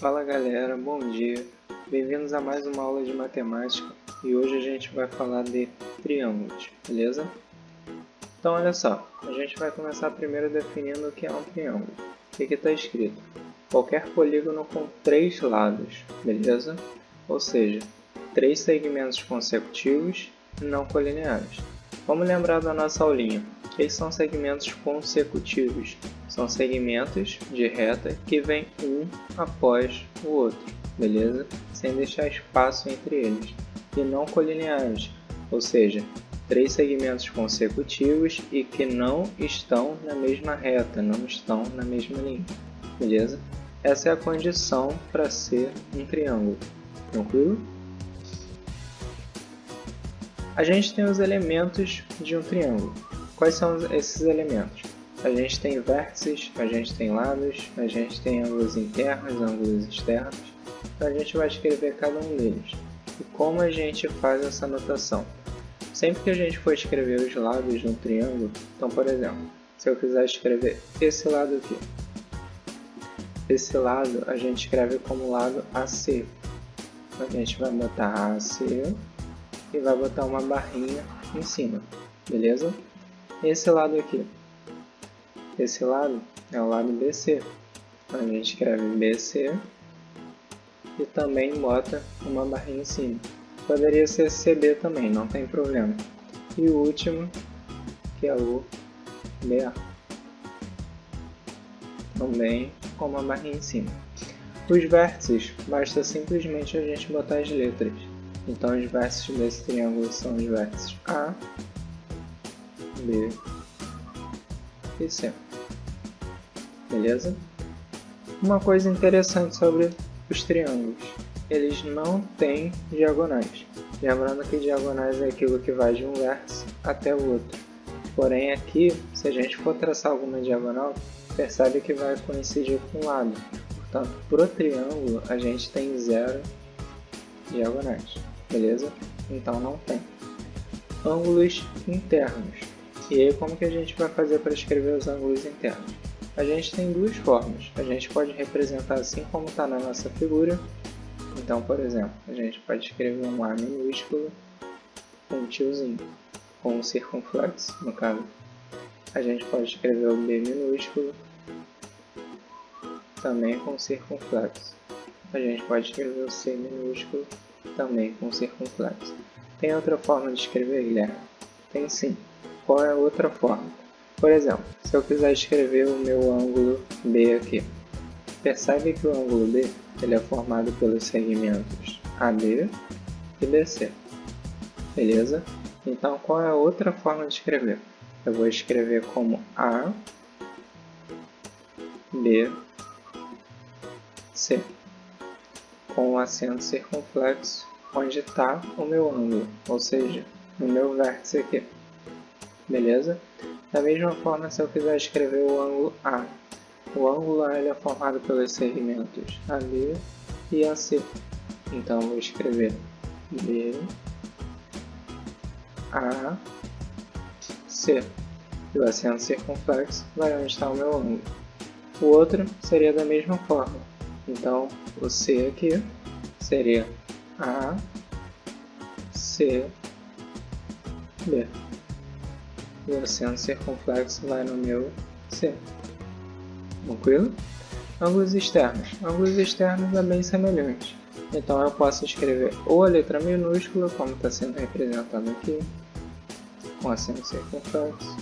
Fala galera, bom dia. Bem-vindos a mais uma aula de matemática e hoje a gente vai falar de triângulos, beleza? Então olha só, a gente vai começar primeiro definindo o que é um triângulo. O que está escrito? Qualquer polígono com 3 lados, beleza? Ou seja, 3 segmentos consecutivos e não colineares. Vamos lembrar da nossa aulinha. O que são segmentos consecutivos? São segmentos de reta que vêm um após o outro, beleza? Sem deixar espaço entre eles. E não colineares, ou seja, 3 segmentos consecutivos e que não estão na mesma reta, não estão na mesma linha, beleza? Essa é a condição para ser um triângulo, tranquilo? A gente tem os elementos de um triângulo. Quais são esses elementos? A gente tem vértices, a gente tem lados, a gente tem ângulos internos, ângulos externos. Então a gente vai escrever cada um deles. E como a gente faz essa notação? Sempre que a gente for escrever os lados de um triângulo, então por exemplo, se eu quiser escrever esse lado aqui, esse lado a gente escreve como lado AC. Então a gente vai botar AC e vai botar uma barrinha em cima, beleza? Esse lado aqui, esse lado é o lado BC, então a gente escreve BC e também bota uma barrinha em cima. Poderia ser CB também, não tem problema. E o último, que é o BA, também com uma barrinha em cima. Os vértices, basta simplesmente a gente botar as letras. Então os vértices desse triângulo são os vértices A, B e C. Beleza? Uma coisa interessante sobre os triângulos, eles não têm diagonais. Lembrando que diagonais é aquilo que vai de um vértice até o outro. Porém aqui, se a gente for traçar alguma diagonal, percebe que vai coincidir com o lado. Portanto, para o triângulo a gente tem 0 diagonais. Beleza? Então não tem. Ângulos internos. E aí como que a gente vai fazer para escrever os ângulos internos? A gente tem duas formas. A gente pode representar assim como está na nossa figura. Então, por exemplo, a gente pode escrever um A minúsculo com um tiozinho, com um circunflexo, no caso. A gente pode escrever o B minúsculo, também com circunflexo. A gente pode escrever o C minúsculo, também com circunflexo. Tem outra forma de escrever, Guilherme? Tem sim. Qual é a outra forma? Por exemplo, se eu quiser escrever o meu ângulo B aqui, percebe que o ângulo B ele é formado pelos segmentos AB e BC. Beleza? Então, qual é a outra forma de escrever? Eu vou escrever como A, B, C, com o acento circunflexo onde está o meu ângulo, ou seja, no meu vértice aqui. Beleza? Da mesma forma, se eu quiser escrever o ângulo A, o ângulo A ele é formado pelos segmentos AB e AC. Então, eu vou escrever B, A, C. E o acento circunflexo vai onde está o meu ângulo. O outro seria da mesma forma. Então, o C aqui seria A, C, B. E o acento circunflexo vai no meu C. Tranquilo? Ângulos externos. Ângulos externos é bem semelhante. Então eu posso escrever ou a letra minúscula, como está sendo representado aqui, com acento circunflexo,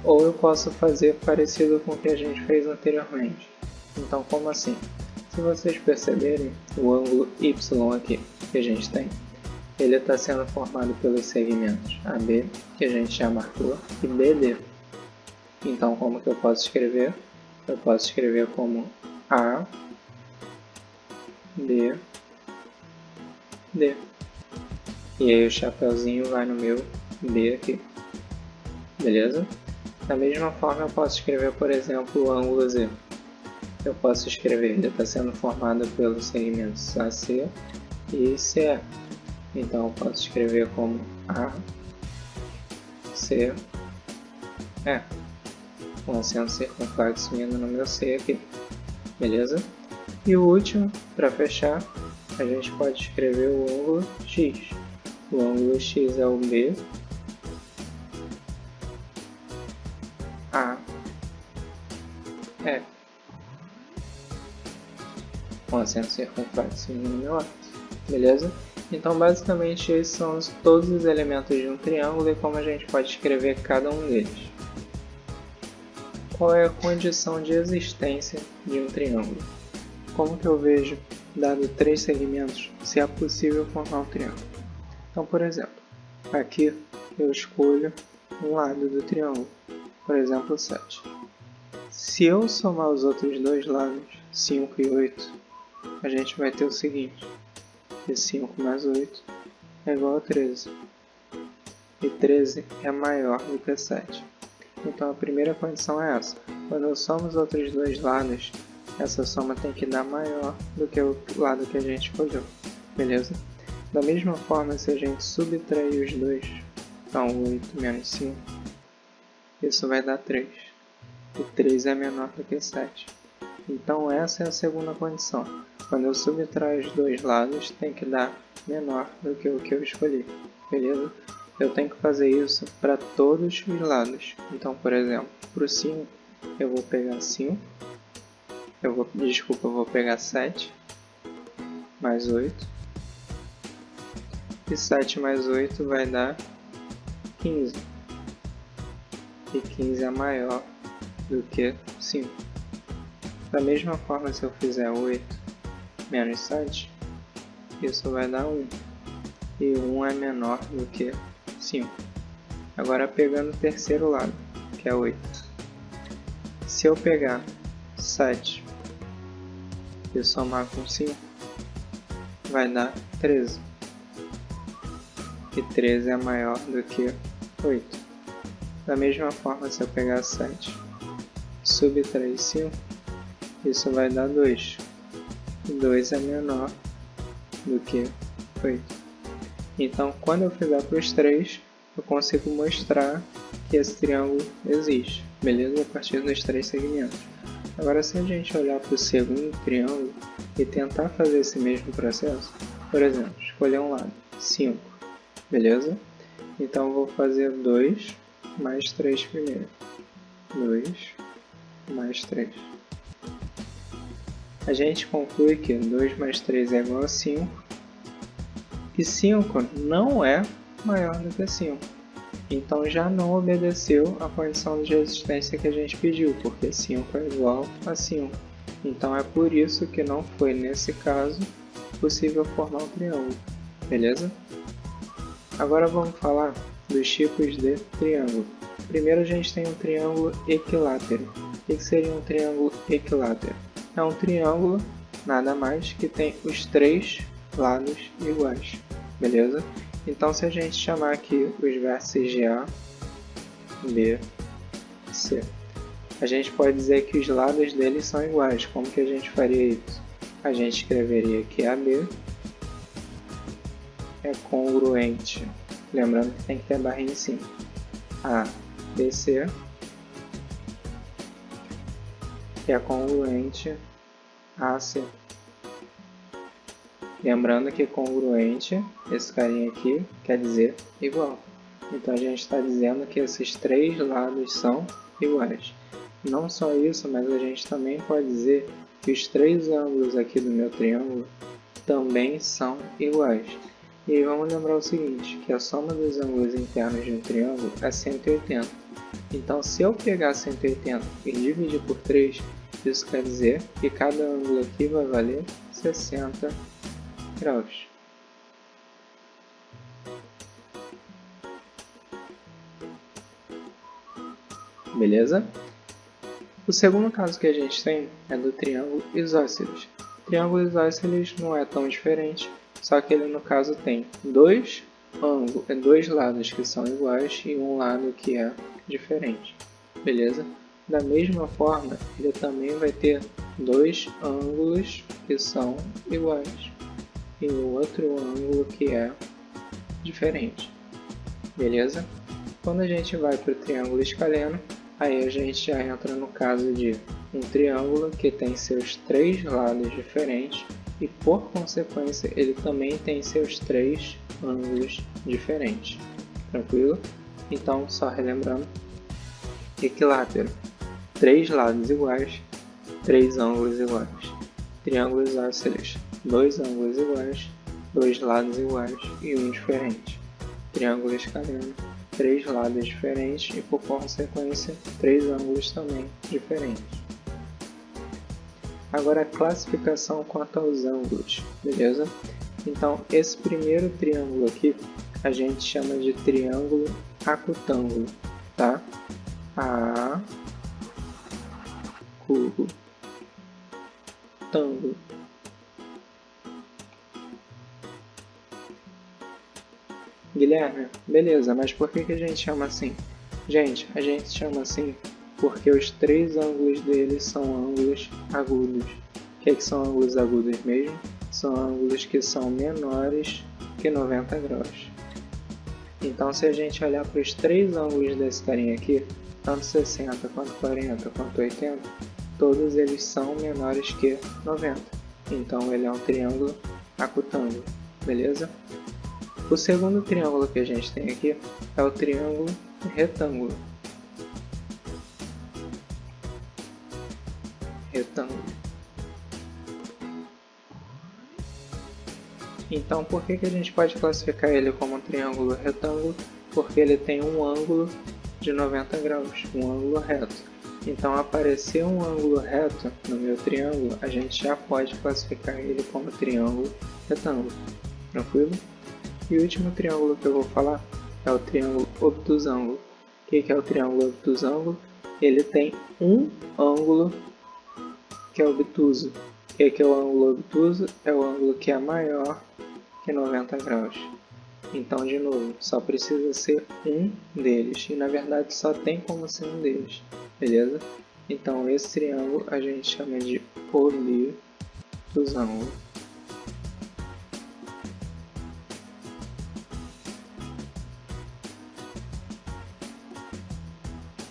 ou eu posso fazer parecido com o que a gente fez anteriormente. Então, como assim? Se vocês perceberem, o ângulo Y aqui que a gente tem, ele está sendo formado pelos segmentos AB, que a gente já marcou, e BD. Então, como que eu posso escrever? Eu posso escrever como A, B, D. E aí o chapeuzinho vai no meu B aqui. Beleza? Da mesma forma, eu posso escrever, por exemplo, o ângulo Z. Eu posso escrever, ele está sendo formado pelos segmentos AC e CE. Então, eu posso escrever como A, C, é um acento circunflexo indo no meu C aqui, beleza? E o último, para fechar, a gente pode escrever o ângulo X. O ângulo X é o B, A, F. Com acento circunflexo indo no meu A, beleza? Então, basicamente, esses são todos os elementos de um triângulo e como a gente pode escrever cada um deles. Qual é a condição de existência de um triângulo? Como que eu vejo, dado 3 segmentos, se é possível formar um triângulo? Então, por exemplo, aqui eu escolho um lado do triângulo, por exemplo, 7. Se eu somar os outros dois lados, 5 e 8, a gente vai ter o seguinte, que 5 mais 8 é igual a 13, e 13 é maior do que 7. Então a primeira condição é essa, quando eu somo os outros dois lados, essa soma tem que dar maior do que o lado que a gente escolheu, beleza? Da mesma forma, se a gente subtrair os dois, então 8 menos 5, isso vai dar 3, e 3 é menor do que 7. Então essa é a segunda condição, quando eu subtrair os dois lados, tem que dar menor do que o que eu escolhi, beleza? Eu tenho que fazer isso para todos os lados. Então, por exemplo, para o 5, eu vou pegar 5. Eu vou pegar 7 mais 8. E 7 mais 8 vai dar 15. E 15 é maior do que 5. Da mesma forma, se eu fizer 8 menos 7, isso vai dar 1. E 1 é menor do que 5. Agora pegando o terceiro lado, que é 8. Se eu pegar 7 e somar com 5, vai dar 13. E 13 é maior do que 8. Da mesma forma, se eu pegar 7 e subtrair 5, isso vai dar 2. E 2 é menor do que 8. Então, quando eu fizer para os 3, eu consigo mostrar que esse triângulo existe, beleza? A partir dos 3 segmentos. Agora, se a gente olhar para o segundo triângulo e tentar fazer esse mesmo processo, por exemplo, escolher um lado, 5, beleza? Então, eu vou fazer 2 mais 3 primeiro. 2 mais 3. A gente conclui que 2 mais 3 é igual a 5. E 5 não é maior do que 5. Então já não obedeceu a condição de resistência que a gente pediu, porque 5 é igual a 5. Então é por isso que não foi, nesse caso, possível formar um triângulo. Beleza? Agora vamos falar dos tipos de triângulo. Primeiro a gente tem um triângulo equilátero. O que seria um triângulo equilátero? É um triângulo, nada mais, que tem os 3 lados iguais, beleza? Então, se a gente chamar aqui os vértices de A, B, C, a gente pode dizer que os lados deles são iguais. Como que a gente faria isso? A gente escreveria que AB é congruente, lembrando que tem que ter barrinha em cima, a BC que é congruente a AC. Lembrando que congruente, esse carinha aqui, quer dizer igual. Então a gente está dizendo que esses 3 lados são iguais. Não só isso, mas a gente também pode dizer que os 3 ângulos aqui do meu triângulo também são iguais. E aí vamos lembrar o seguinte, que a soma dos ângulos internos de um triângulo é 180. Então se eu pegar 180 e dividir por 3, isso quer dizer que cada ângulo aqui vai valer 60 graus. Beleza? O segundo caso que a gente tem é do triângulo isósceles. O triângulo isósceles não é tão diferente, só que ele no caso tem dois lados que são iguais e um lado que é diferente. Beleza? Da mesma forma, ele também vai ter 2 ângulos que são iguais e o outro ângulo que é diferente, beleza? Quando a gente vai para o triângulo escaleno, aí a gente já entra no caso de um triângulo que tem seus 3 lados diferentes e, por consequência, ele também tem seus 3 ângulos diferentes. Tranquilo? Então, só relembrando, equilátero, 3 lados iguais, 3 ângulos iguais. Triângulo isósceles, 2 ângulos iguais, 2 lados iguais e um diferente. Triângulo escaleno, 3 lados diferentes e, por consequência, 3 ângulos também diferentes. Agora a classificação quanto aos ângulos, beleza? Então, esse primeiro triângulo aqui, a gente chama de triângulo acutângulo, tá? Acutângulo. Guilherme, beleza, mas por que a gente chama assim? Gente, a gente chama assim porque os 3 ângulos deles são ângulos agudos. O que são ângulos agudos mesmo? São ângulos que são menores que 90 graus. Então, se a gente olhar para os 3 ângulos desse carinha aqui, tanto 60, quanto 40, quanto 80, todos eles são menores que 90. Então, ele é um triângulo acutângulo, beleza? O segundo triângulo que a gente tem aqui é o triângulo retângulo. Então, por que a gente pode classificar ele como um triângulo retângulo? Porque ele tem um ângulo de 90 graus, um ângulo reto. Então, aparecer um ângulo reto no meu triângulo, a gente já pode classificar ele como triângulo retângulo. Tranquilo? E o último triângulo que eu vou falar é o triângulo obtusângulo. O que é o triângulo obtusângulo? Ele tem um ângulo que é obtuso. O que é o ângulo obtuso? É o ângulo que é maior que 90 graus. Então, de novo, só precisa ser um deles. E, na verdade, só tem como ser um deles. Beleza? Então, esse triângulo a gente chama de obtusângulo.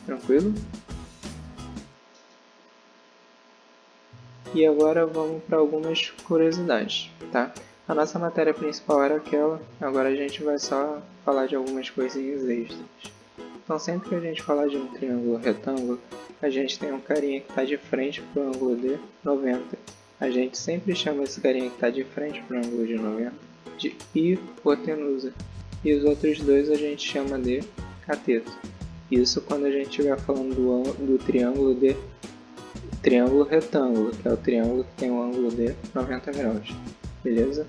Tranquilo? E agora vamos para algumas curiosidades, tá? A nossa matéria principal era aquela, agora a gente vai só falar de algumas coisinhas extras. Então, sempre que a gente falar de um triângulo retângulo, a gente tem um carinha que está de frente para o ângulo de 90. A gente sempre chama esse carinha que está de frente para o ângulo de 90 de hipotenusa. E os outros dois a gente chama de cateto. Isso quando a gente estiver falando do triângulo retângulo, que é o triângulo que tem um ângulo de 90 graus. Beleza?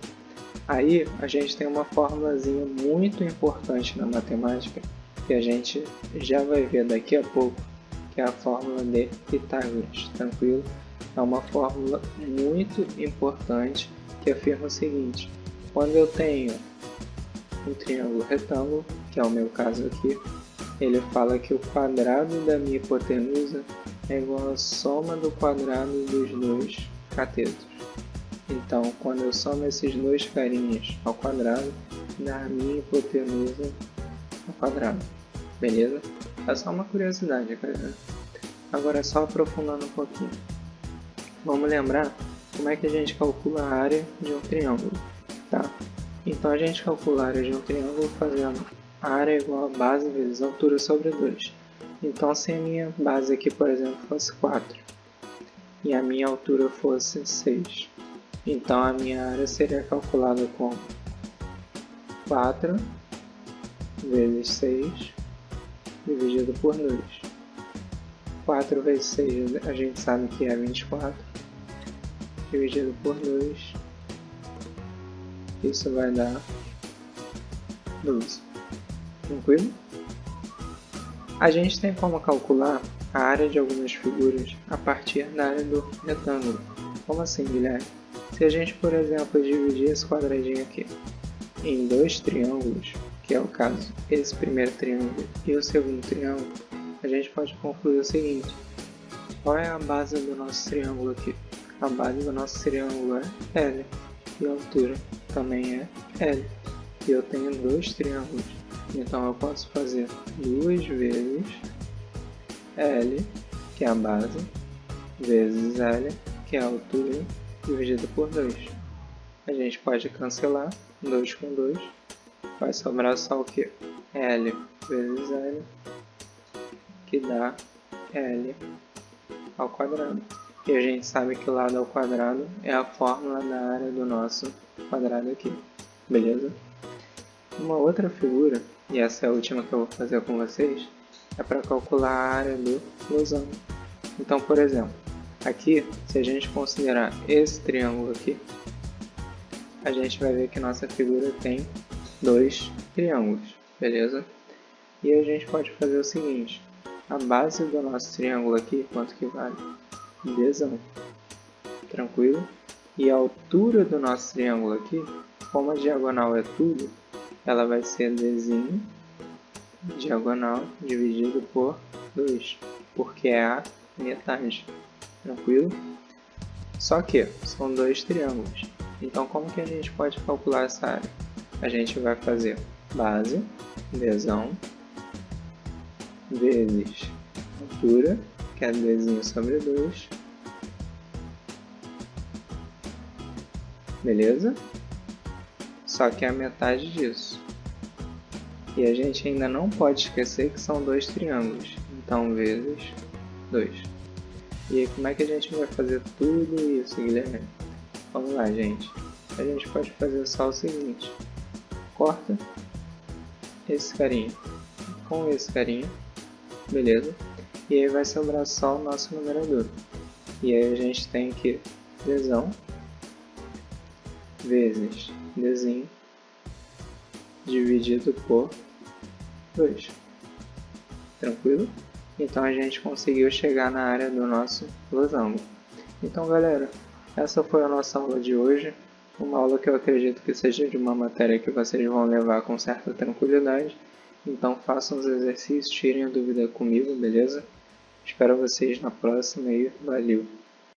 Aí a gente tem uma formulazinha muito importante na matemática que a gente já vai ver daqui a pouco, que é a fórmula de Pitágoras, tranquilo? É uma fórmula muito importante que afirma o seguinte: quando eu tenho um triângulo retângulo, que é o meu caso aqui, ele fala que o quadrado da minha hipotenusa é igual à soma do quadrado dos dois catetos. Então, quando eu somo esses dois carinhas ao quadrado, dá a minha hipotenusa ao quadrado. Beleza? É só uma curiosidade, cara. Agora, só aprofundando um pouquinho. Vamos lembrar como é que a gente calcula a área de um triângulo, tá? Então, a gente calcula a área de um triângulo fazendo a área igual a base vezes a altura sobre 2. Então, se a minha base aqui, por exemplo, fosse 4 e a minha altura fosse 6, então a minha área seria calculada como 4 vezes 6 dividido por 2. 4 vezes 6 a gente sabe que é 24, dividido por 2, isso vai dar 12. Tranquilo? A gente tem como calcular a área de algumas figuras a partir da área do retângulo. Como assim, Guilherme? Se a gente, por exemplo, dividir esse quadradinho aqui em dois triângulos, que é o caso, esse primeiro triângulo e o segundo triângulo, a gente pode concluir o seguinte: qual é a base do nosso triângulo aqui? A base do nosso triângulo é L, e a altura também é L. E eu tenho dois triângulos. Então eu posso fazer 2 vezes L, que é a base, vezes L, que é a altura, dividido por 2. A gente pode cancelar 2 com 2, vai sobrar só o que? L vezes L, que dá L ao quadrado. E a gente sabe que o lado ao quadrado é a fórmula da área do nosso quadrado aqui, beleza? Uma outra figura, e essa é a última que eu vou fazer com vocês, é para calcular a área do losango. Então, por exemplo, aqui, se a gente considerar esse triângulo aqui, a gente vai ver que nossa figura tem 2 triângulos, beleza? E a gente pode fazer o seguinte, a base do nosso triângulo aqui, quanto que vale? Dzão, tranquilo? E a altura do nosso triângulo aqui, como a diagonal é tudo, ela vai ser Dzinho, diagonal, dividido por 2, porque é a metade, tranquilo? Só que são 2 triângulos, então como que a gente pode calcular essa área? A gente vai fazer base, Dzão, vezes altura, que é Dzinho sobre 2, beleza? Só que é a metade disso. E a gente ainda não pode esquecer que são 2 triângulos, então vezes 2. E aí como é que a gente vai fazer tudo isso, Guilherme? Vamos lá, gente. A gente pode fazer só o seguinte. Corta esse carinha com esse carinha, beleza? E aí vai sobrar só o nosso numerador. E aí a gente tem que Dzão vezes Dzinho dividido por 2. Tranquilo? Então a gente conseguiu chegar na área do nosso losango. Então galera, essa foi a nossa aula de hoje. Uma aula que eu acredito que seja de uma matéria que vocês vão levar com certa tranquilidade. Então façam os exercícios, tirem a dúvida comigo, beleza? Espero vocês na próxima e valeu!